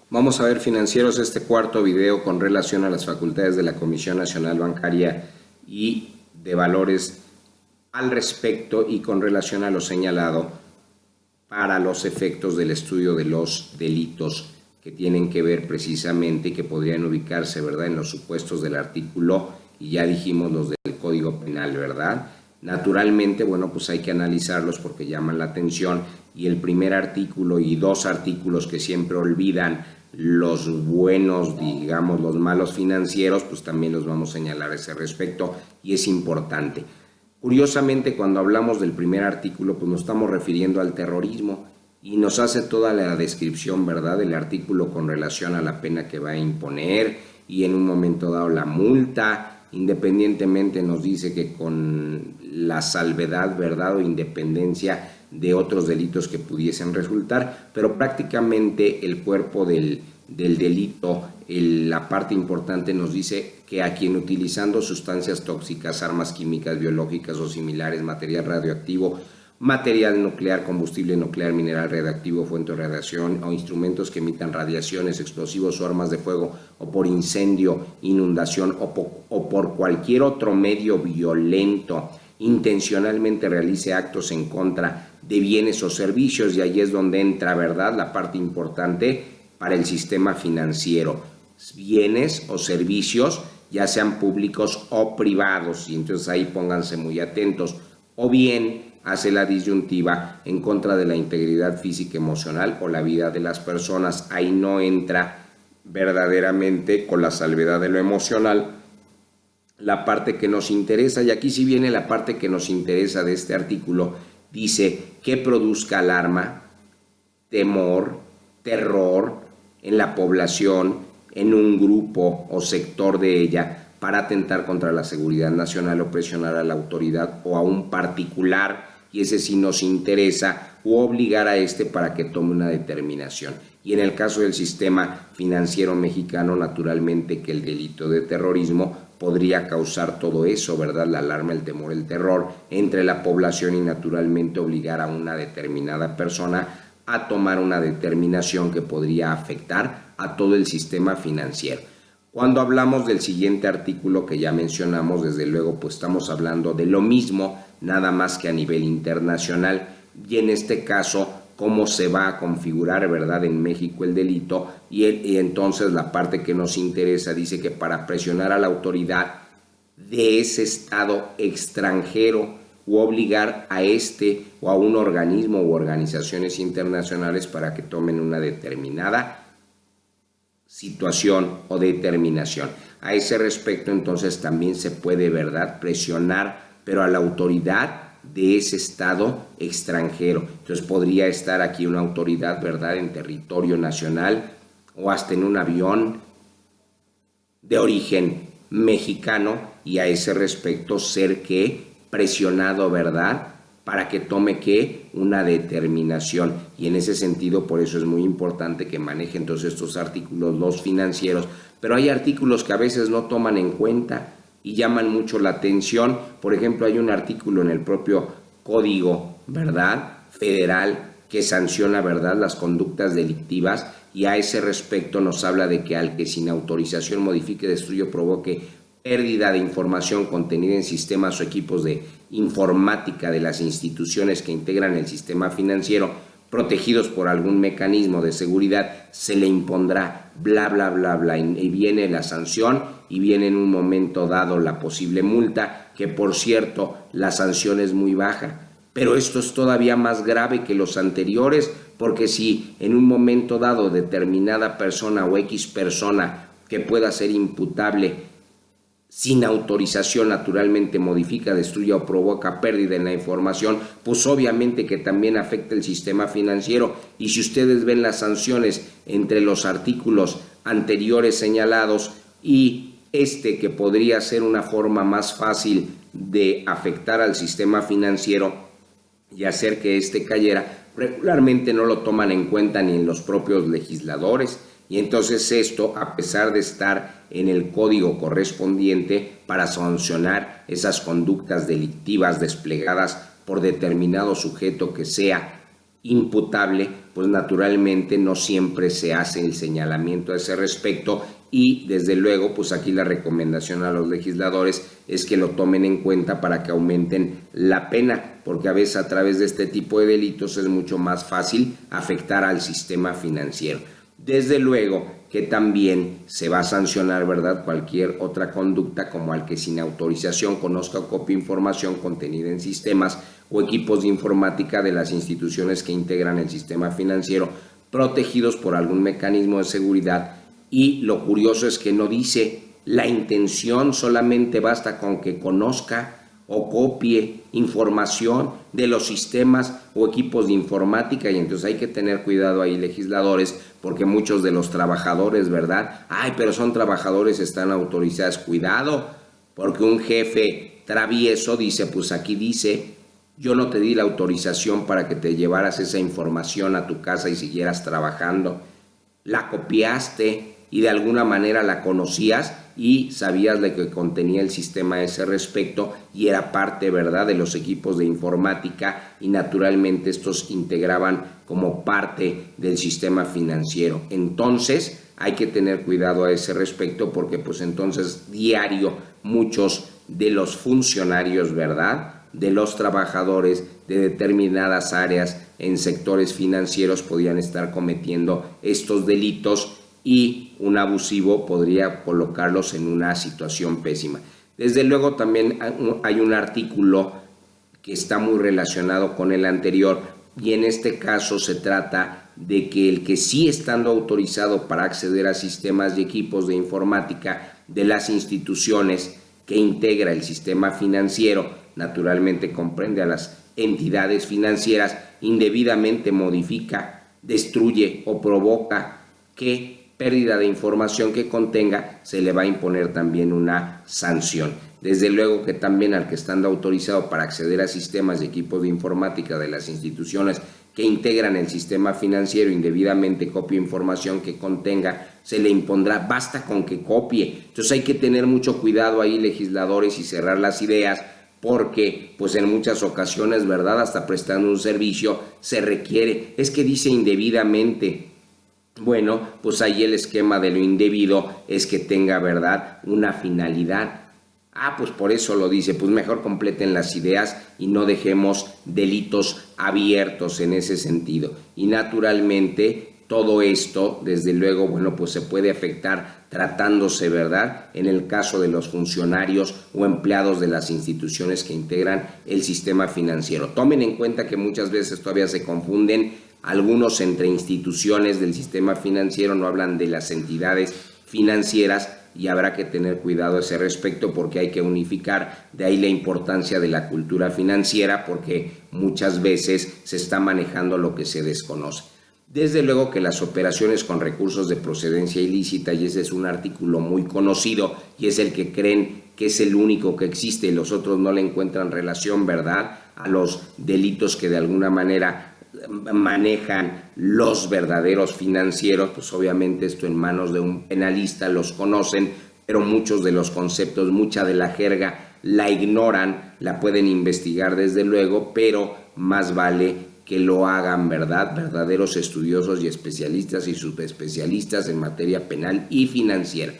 Vamos a ver, financieros, este cuarto video con relación a las facultades de la Comisión Nacional Bancaria y de Valores al respecto y con relación a lo señalado para los efectos del estudio de los delitos que tienen que ver precisamente, que podrían ubicarse, ¿verdad?, en los supuestos del artículo, y ya dijimos los del Código Penal, ¿verdad? Naturalmente, bueno, pues hay que analizarlos porque llaman la atención, y el primer artículo y dos artículos que siempre olvidan los buenos, digamos, los malos financieros, pues también los vamos a señalar a ese respecto, y es importante. Curiosamente, cuando hablamos del primer artículo, pues nos estamos refiriendo al terrorismo y nos hace toda la descripción, ¿verdad?, del artículo con relación a la pena que va a imponer y en un momento dado la multa. Independientemente nos dice que con la salvedad, ¿verdad?, o independencia de otros delitos que pudiesen resultar, pero prácticamente el cuerpo del delito, la parte importante nos dice que a quien utilizando sustancias tóxicas, armas químicas, biológicas o similares, material radioactivo, material nuclear, combustible nuclear, mineral radioactivo, fuente de radiación o instrumentos que emitan radiaciones, explosivos o armas de fuego, o por incendio, inundación o por cualquier otro medio violento, intencionalmente realice actos en contra de bienes o servicios, y ahí es donde entra, ¿verdad?, la parte importante para el sistema financiero: bienes o servicios, ya sean públicos o privados, y entonces ahí pónganse muy atentos, o bien hace la disyuntiva en contra de la integridad física, emocional o la vida de las personas. Ahí no entra verdaderamente, con la salvedad de lo emocional, la parte que nos interesa, y aquí sí viene la parte que nos interesa de este artículo. Dice que produzca alarma, temor, terror en la población, en un grupo o sector de ella, para atentar contra la seguridad nacional o presionar a la autoridad o a un particular, y ese sí nos interesa, o obligar a este para que tome una determinación. Y en el caso del sistema financiero mexicano, naturalmente que el delito de terrorismo podría causar todo eso, ¿verdad?, la alarma, el temor, el terror entre la población, y naturalmente obligar a una determinada persona a tomar una determinación que podría afectar a todo el sistema financiero. Cuando hablamos del siguiente artículo que ya mencionamos, desde luego, pues estamos hablando de lo mismo, nada más que a nivel internacional, y en este caso, cómo se va a configurar, ¿verdad?, en México el delito, y entonces la parte que nos interesa dice que para presionar a la autoridad de ese estado extranjero o obligar a este o a un organismo u organizaciones internacionales para que tomen una determinada situación o determinación. A ese respecto, entonces, también se puede, ¿verdad?, presionar, pero a la autoridad de ese estado extranjero. Entonces podría estar aquí una autoridad, ¿verdad?, en territorio nacional, o hasta en un avión de origen mexicano, y a ese respecto ser que presionado, ¿verdad?, para que tome una determinación. Y en ese sentido, por eso es muy importante que manejen todos estos artículos los financieros, pero hay artículos que a veces no toman en cuenta y llaman mucho la atención. Por ejemplo, hay un artículo en el propio Código, ¿verdad?, Federal, que sanciona, ¿verdad?, las conductas delictivas, y a ese respecto nos habla de que al que sin autorización modifique, destruya o provoque pérdida de información contenida en sistemas o equipos de informática de las instituciones que integran el sistema financiero, protegidos por algún mecanismo de seguridad, se le impondrá bla, bla, bla, bla, y viene la sanción, y viene en un momento dado la posible multa, que por cierto, la sanción es muy baja. Pero esto es todavía más grave que los anteriores, porque si en un momento dado determinada persona o X persona que pueda ser imputable sin autorización, naturalmente modifica, destruye o provoca pérdida en la información, pues obviamente que también afecta el sistema financiero. Y si ustedes ven las sanciones entre los artículos anteriores señalados y que podría ser una forma más fácil de afectar al sistema financiero y hacer que cayera, regularmente no lo toman en cuenta ni en los propios legisladores. Y entonces esto, a pesar de estar en el código correspondiente para sancionar esas conductas delictivas desplegadas por determinado sujeto que sea imputable, pues naturalmente no siempre se hace el señalamiento a ese respecto y desde luego pues aquí la recomendación a los legisladores es que lo tomen en cuenta para que aumenten la pena, porque a veces a través de este tipo de delitos es mucho más fácil afectar al sistema financiero. Desde luego que también se va a sancionar, ¿verdad?, cualquier otra conducta como al que sin autorización conozca o copie información contenida en sistemas o equipos de informática de las instituciones que integran el sistema financiero protegidos por algún mecanismo de seguridad. Y lo curioso es que no dice la intención, solamente basta con que conozca o copie información de los sistemas o equipos de informática, y entonces hay que tener cuidado ahí, legisladores, porque muchos de los trabajadores, ¿verdad? Ay, pero son trabajadores, están autorizados. Cuidado, porque un jefe travieso dice, pues aquí dice, yo no te di la autorización para que te llevaras esa información a tu casa y siguieras trabajando. La copiaste y de alguna manera la conocías y sabías de que contenía el sistema a ese respecto y era parte, ¿verdad?, de los equipos de informática, y naturalmente estos integraban como parte del sistema financiero. Entonces hay que tener cuidado a ese respecto, porque pues entonces diario muchos de los funcionarios, ¿verdad?, de los trabajadores de determinadas áreas en sectores financieros podían estar cometiendo estos delitos, y un abusivo podría colocarlos en una situación pésima. Desde luego también hay un artículo que está muy relacionado con el anterior, y en este caso se trata de que el que sí estando autorizado para acceder a sistemas y equipos de informática de las instituciones que integra el sistema financiero, naturalmente comprende a las entidades financieras, indebidamente modifica, destruye o provoca que pérdida de información que contenga, se le va a imponer también una sanción. Desde luego que también al que estando autorizado para acceder a sistemas y equipos de informática de las instituciones que integran el sistema financiero indebidamente copie información que contenga, se le impondrá, basta con que copie. Entonces hay que tener mucho cuidado ahí, legisladores, y cerrar las ideas, porque pues en muchas ocasiones, ¿verdad?, hasta prestando un servicio se requiere, es que dice indebidamente. Bueno, pues ahí el esquema de lo indebido es que tenga, ¿verdad?, una finalidad. Pues por eso lo dice, pues mejor completen las ideas y no dejemos delitos abiertos en ese sentido. Y naturalmente todo esto, desde luego, bueno, pues se puede afectar tratándose, ¿verdad?, en el caso de los funcionarios o empleados de las instituciones que integran el sistema financiero. Tomen en cuenta que muchas veces todavía se confunden algunos entre instituciones del sistema financiero, no hablan de las entidades financieras, y habrá que tener cuidado a ese respecto, porque hay que unificar. De ahí la importancia de la cultura financiera, porque muchas veces se está manejando lo que se desconoce. Desde luego que las operaciones con recursos de procedencia ilícita, y ese es un artículo muy conocido y es el que creen que es el único que existe y los otros no le encuentran relación, ¿verdad?, a los delitos que de alguna manera manejan los verdaderos financieros, pues obviamente esto en manos de un penalista los conocen, pero muchos de los conceptos, mucha de la jerga la ignoran, la pueden investigar desde luego, pero más vale que lo hagan, ¿verdad?, verdaderos estudiosos y especialistas y subespecialistas en materia penal y financiera.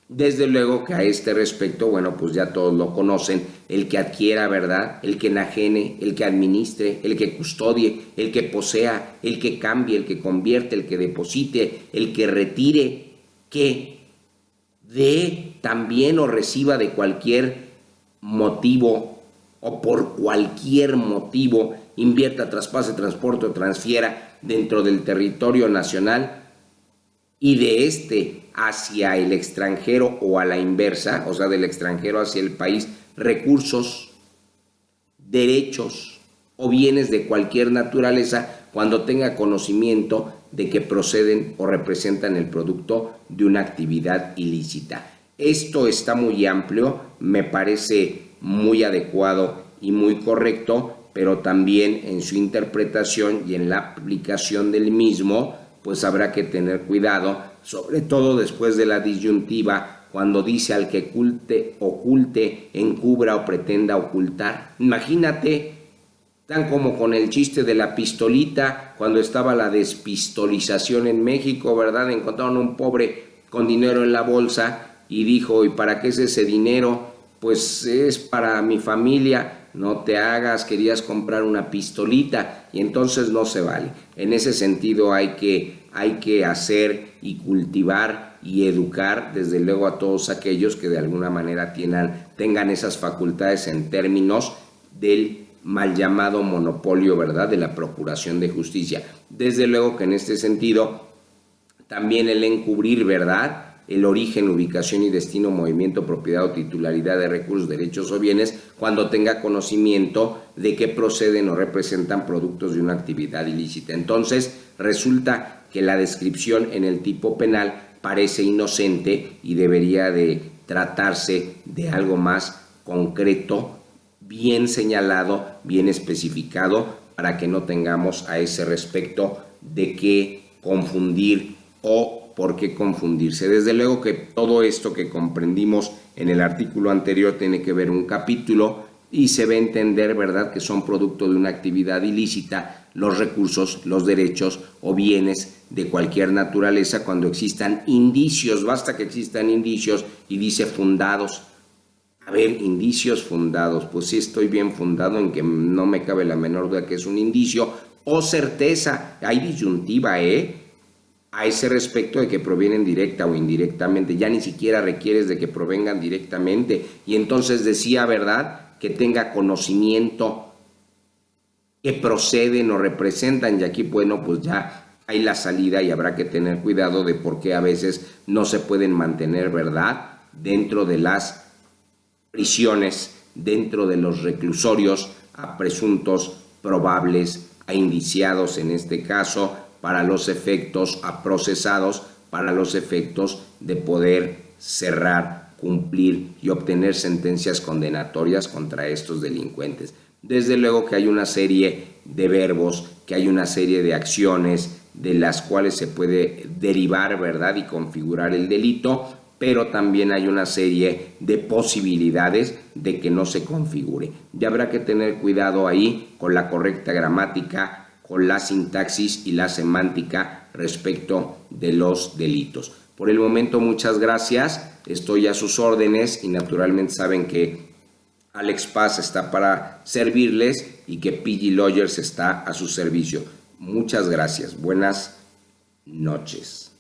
Desde luego que a este respecto, bueno, pues ya todos lo conocen, el que adquiera, ¿verdad?, el que enajene, el que administre, el que custodie, el que posea, el que cambie, el que convierte, el que deposite, el que retire, que dé también o reciba de cualquier motivo o por cualquier motivo, invierta, traspase, transporte o transfiera dentro del territorio nacional y de este hacia el extranjero o a la inversa, o sea, del extranjero hacia el país, recursos, derechos o bienes de cualquier naturaleza, cuando tenga conocimiento de que proceden o representan el producto de una actividad ilícita. Esto está muy amplio, me parece muy adecuado y muy correcto, pero también en su interpretación y en la aplicación del mismo, pues habrá que tener cuidado, sobre todo después de la disyuntiva, cuando dice al que oculte, encubra o pretenda ocultar. Imagínate Tan como con el chiste de la pistolita, cuando estaba la despistolización en México, ¿verdad? Encontraron un pobre con dinero en la bolsa y dijo, ¿y para qué es ese dinero? Pues es para mi familia. No te hagas, querías comprar una pistolita, y entonces no se vale. En ese sentido hay que hacer y cultivar y educar desde luego a todos aquellos que de alguna manera tengan esas facultades en términos del mal llamado monopolio, ¿verdad?, de la procuración de justicia. Desde luego que en este sentido también el encubrir, ¿verdad?, el origen, ubicación y destino, movimiento, propiedad o titularidad de recursos, derechos o bienes, cuando tenga conocimiento de que proceden o representan productos de una actividad ilícita. Entonces, resulta que la descripción en el tipo penal parece inocente y debería de tratarse de algo más concreto, bien señalado, bien especificado, para que no tengamos a ese respecto de qué confundir o por qué confundirse. Desde luego que todo esto que comprendimos en el artículo anterior tiene que ver un capítulo y se va a entender, ¿verdad?, que son producto de una actividad ilícita los recursos, los derechos o bienes de cualquier naturaleza cuando existan indicios. Basta que existan indicios y dice fundados. A ver, indicios fundados, pues sí estoy bien fundado en que no me cabe la menor duda que es un indicio o certeza. Hay disyuntiva, a ese respecto de que provienen directa o indirectamente. Ya ni siquiera requieres de que provengan directamente. Y entonces decía, ¿verdad?, que tenga conocimiento que proceden o representan. Y aquí, bueno, pues ya hay la salida y habrá que tener cuidado de por qué a veces no se pueden mantener, ¿verdad?, dentro de las prisiones, dentro de los reclusorios, a presuntos probables, a indiciados en este caso, para los efectos, a procesados, para los efectos de poder cerrar, cumplir y obtener sentencias condenatorias contra estos delincuentes. Desde luego que hay una serie de verbos, que hay una serie de acciones de las cuales se puede derivar, ¿verdad?, y configurar el delito, pero también hay una serie de posibilidades de que no se configure. Ya habrá que tener cuidado ahí con la correcta gramática, con la sintaxis y la semántica respecto de los delitos. Por el momento, muchas gracias. Estoy a sus órdenes y naturalmente saben que Alex Paz está para servirles y que PG Lawyers está a su servicio. Muchas gracias. Buenas noches.